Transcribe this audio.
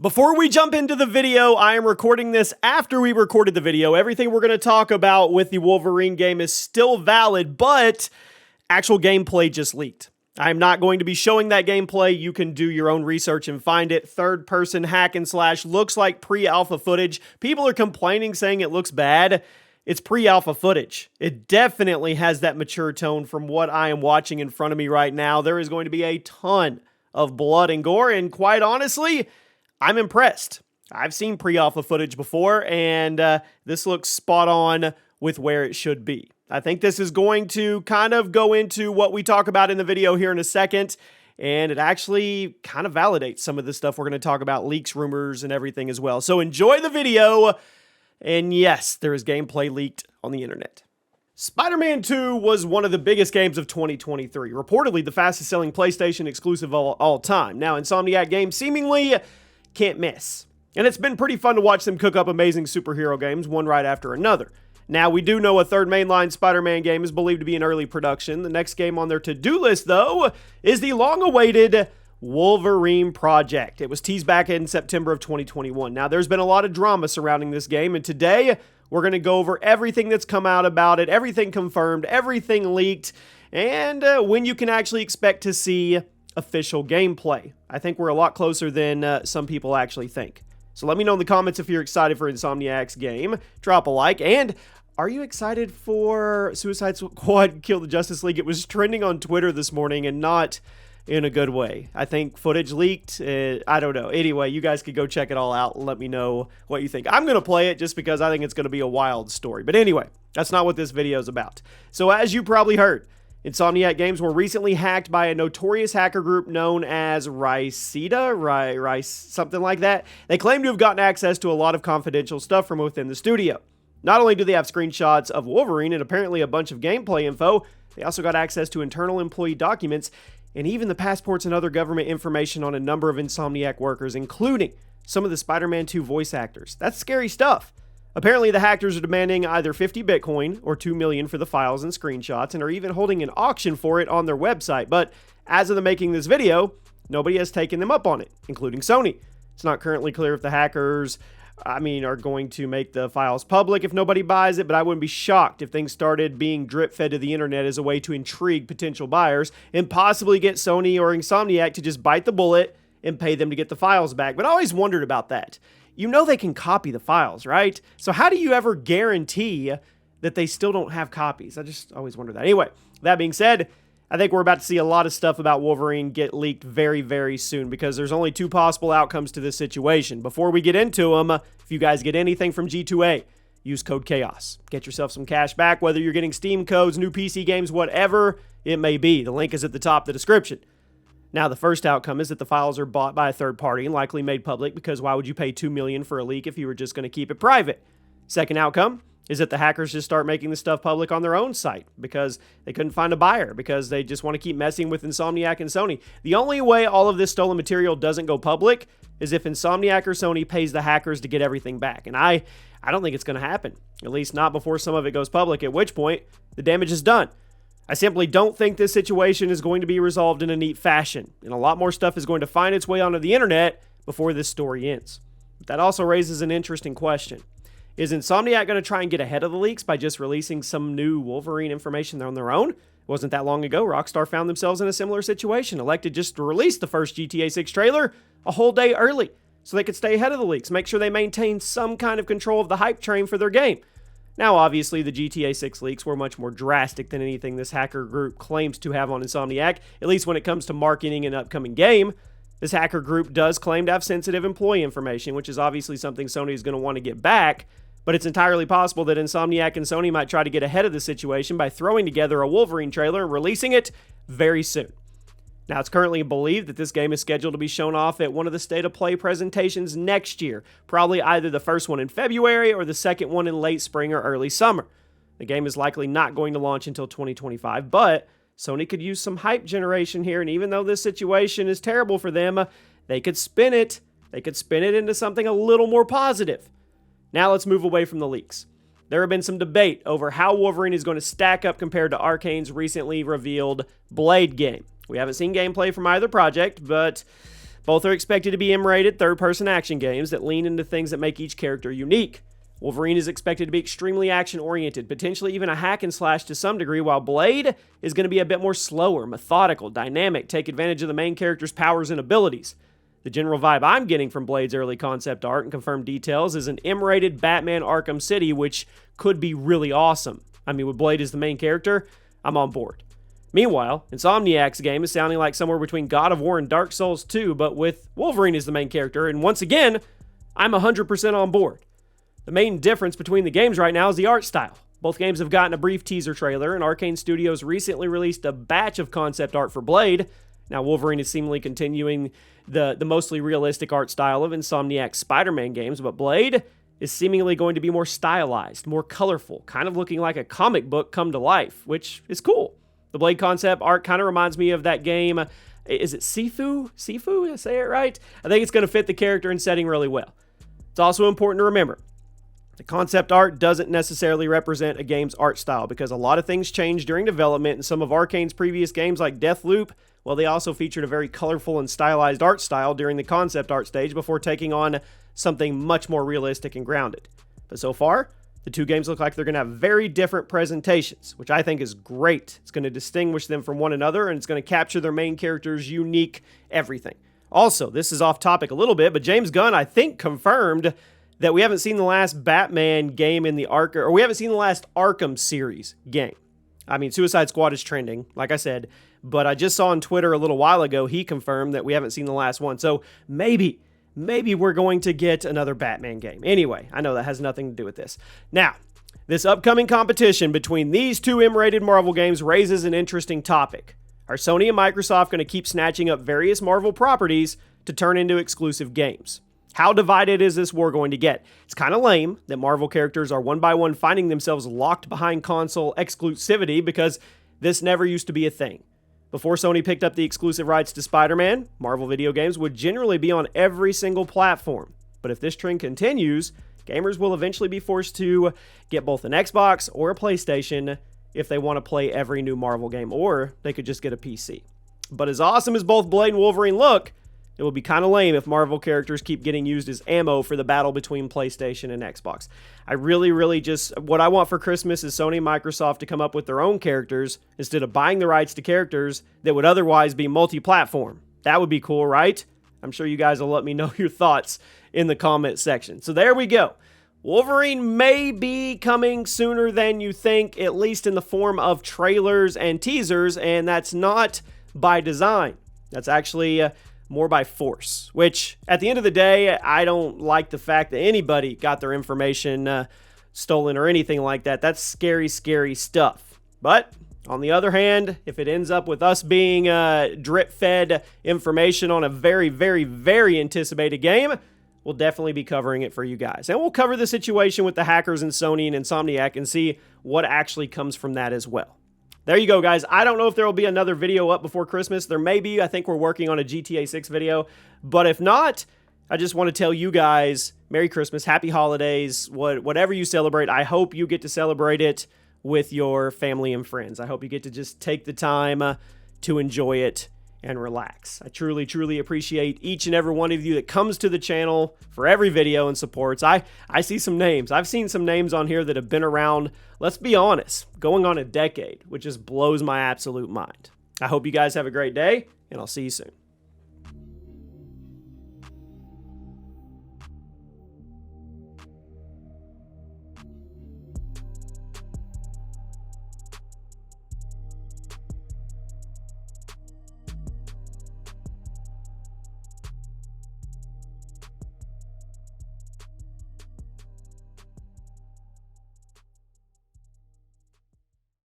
Before we jump into the video, I am recording this after we recorded the video. Everything we're going to talk about with the Wolverine game is still valid, but actual gameplay just leaked. I'm not going to be showing that gameplay. You can do your own research and find it. Third-person hack and slash looks like pre-alpha footage. People are complaining, saying it looks bad. It's pre-alpha footage. It definitely has that mature tone from what I am watching in front of me right now. There is going to be a ton of blood and gore, and quite honestly, I'm impressed. I've seen pre-alpha footage before, and this looks spot on with where it should be. I think this is going to kind of go into what we talk about in the video here in a second, and it actually kind of validates some of the stuff we're going to talk about, leaks, rumors, and everything as well. So enjoy the video, and yes, there is gameplay leaked on the internet. Spider-Man 2 was one of the biggest games of 2023, reportedly the fastest selling PlayStation exclusive of all time. Now, Insomniac Games seemingly can't miss. And it's been pretty fun to watch them cook up amazing superhero games, one right after another. Now, we do know a third mainline Spider-Man game is believed to be in early production. The next game on their to-do list, though, is the long-awaited Wolverine project. It was teased back in September of 2021. Now, there's been a lot of drama surrounding this game, and today, we're going to go over everything that's come out about it, everything confirmed, everything leaked, and when you can actually expect to see official gameplay. I think we're a lot closer than some people actually think. So let me know in the comments if you're excited for Insomniac's game. Drop a like. And are you excited for Suicide Squad Kill the Justice League? It was trending on Twitter this morning and not in a good way. I think footage leaked. I don't know. Anyway, you guys could go check it all out and let me know what you think. I'm going to play it just because I think it's going to be a wild story. But anyway, that's not what this video is about. So as you probably heard, Insomniac Games were recently hacked by a notorious hacker group known as Rice, something like that. They claim to have gotten access to a lot of confidential stuff from within the studio. Not only do they have screenshots of Wolverine and apparently a bunch of gameplay info, they also got access to internal employee documents and even the passports and other government information on a number of Insomniac workers, including some of the Spider-Man 2 voice actors. That's scary stuff. Apparently, the hackers are demanding either 50 Bitcoin or $2 million for the files and screenshots and are even holding an auction for it on their website. But as of the making this video, nobody has taken them up on it, including Sony. It's not currently clear if the hackers, are going to make the files public if nobody buys it, but I wouldn't be shocked if things started being drip-fed to the internet as a way to intrigue potential buyers and possibly get Sony or Insomniac to just bite the bullet and pay them to get the files back. But I always wondered about that. You know they can copy the files, right? So how do you ever guarantee that they still don't have copies? I just always wonder that. Anyway, that being said, I think we're about to see a lot of stuff about Wolverine get leaked very, very soon because there's only two possible outcomes to this situation. Before we get into them, if you guys get anything from G2A, use code CHAOS. Get yourself some cash back, whether you're getting Steam codes, new PC games, whatever it may be. The link is at the top of the description. Now, the first outcome is that the files are bought by a third party and likely made public because why would you pay $2 million for a leak if you were just going to keep it private? Second outcome is that the hackers just start making the stuff public on their own site because they couldn't find a buyer because they just want to keep messing with Insomniac and Sony. The only way all of this stolen material doesn't go public is if Insomniac or Sony pays the hackers to get everything back. And I don't think it's going to happen, at least not before some of it goes public, at which point the damage is done. I simply don't think this situation is going to be resolved in a neat fashion, and a lot more stuff is going to find its way onto the internet before this story ends. But that also raises an interesting question. Is Insomniac going to try and get ahead of the leaks by just releasing some new Wolverine information on their own? It wasn't that long ago, Rockstar found themselves in a similar situation, elected just to release the first GTA 6 trailer a whole day early, so they could stay ahead of the leaks, make sure they maintain some kind of control of the hype train for their game. Now, obviously, the GTA 6 leaks were much more drastic than anything this hacker group claims to have on Insomniac, at least when it comes to marketing an upcoming game. This hacker group does claim to have sensitive employee information, which is obviously something Sony is going to want to get back, but it's entirely possible that Insomniac and Sony might try to get ahead of the situation by throwing together a Wolverine trailer and releasing it very soon. Now, it's currently believed that this game is scheduled to be shown off at one of the State of Play presentations next year, probably either the first one in February or the second one in late spring or early summer. The game is likely not going to launch until 2025, but Sony could use some hype generation here, and even though this situation is terrible for them, they could spin it. They could spin it into something a little more positive. Now let's move away from the leaks. There have been some debate over how Wolverine is going to stack up compared to Arcane's recently revealed Blade game. We haven't seen gameplay from either project, but Both are expected to be M-rated third-person action games that lean into things that make each character unique. Wolverine is expected to be extremely action-oriented, potentially even a hack and slash to some degree, while Blade is going to be a bit more slower, methodical, dynamic, take advantage of the main character's powers and abilities. The general vibe I'm getting from Blade's early concept art and confirmed details is an M-rated Batman Arkham City, which could be really awesome. I mean, with Blade as the main character, I'm on board. Meanwhile, Insomniac's game is sounding like somewhere between God of War and Dark Souls 2, but with Wolverine as the main character, and once again, I'm 100% on board. The main difference between the games right now is the art style. Both games have gotten a brief teaser trailer, and Arcane Studios recently released a batch of concept art for Blade. Now, Wolverine is seemingly continuing the mostly realistic art style of Insomniac's Spider-Man games, but Blade is seemingly going to be more stylized, more colorful, kind of looking like a comic book come to life, which is cool. The Blade concept art kind of reminds me of that game. Is it Sifu? Sifu? Did I say it right? I think it's going to fit the character and setting really well. It's also important to remember, the concept art doesn't necessarily represent a game's art style because a lot of things change during development, and some of Arcane's previous games like Deathloop, well, they also featured a very colorful and stylized art style during the concept art stage before taking on something much more realistic and grounded. But so far, the two games look like they're going to have very different presentations, which I think is great. It's going to distinguish them from one another, and it's going to capture their main characters' unique everything. Also, this is off topic a little bit, but James Gunn, I think, confirmed that we haven't seen the last Batman game in the or we haven't seen the last Arkham series game. I mean, Suicide Squad is trending, like I said, but I just saw on Twitter a little while ago, he confirmed that we haven't seen the last one. So maybe we're going to get another Batman game. Anyway, I know that has nothing to do with this. Now, this upcoming competition between these two M-rated Marvel games raises an interesting topic. Are Sony and Microsoft going to keep snatching up various Marvel properties to turn into exclusive games? How divided is this war going to get? It's kind of lame that Marvel characters are one by one finding themselves locked behind console exclusivity because this never used to be a thing. Before Sony picked up the exclusive rights to Spider-Man, Marvel video games would generally be on every single platform. But if this trend continues, gamers will eventually be forced to get both an Xbox or a PlayStation if they want to play every new Marvel game, or they could just get a PC. But as awesome as both Blade and Wolverine look, it will be kind of lame if Marvel characters keep getting used as ammo for the battle between PlayStation and Xbox. I really just, what I want for Christmas is Sony and Microsoft to come up with their own characters instead of buying the rights to characters that would otherwise be multi-platform. That would be cool, right? I'm sure you guys will let me know your thoughts in the comment section. So there we go. Wolverine may be coming sooner than you think, at least in the form of trailers and teasers, and that's not by design. That's actually more by force, which at the end of the day, I don't like the fact that anybody got their information stolen or anything like that. That's scary, scary stuff. But on the other hand, if it ends up with us being drip-fed information on a very, very, very anticipated game, we'll definitely be covering it for you guys. And we'll cover the situation with the hackers and Sony and Insomniac and see what actually comes from that as well. There you go, guys. I don't know if there will be another video up before Christmas. There may be. I think we're working on a GTA 6 video. But if not, I just want to tell you guys, Merry Christmas, Happy Holidays, whatever you celebrate. I hope you get to celebrate it with your family and friends. I hope you get to just take the time to enjoy it and relax. I truly, truly appreciate each and every one of you that comes to the channel for every video and supports. I see some names. I've seen some names on here that have been around, let's be honest, going on a decade, which just blows my absolute mind. I hope you guys have a great day, and I'll see you soon.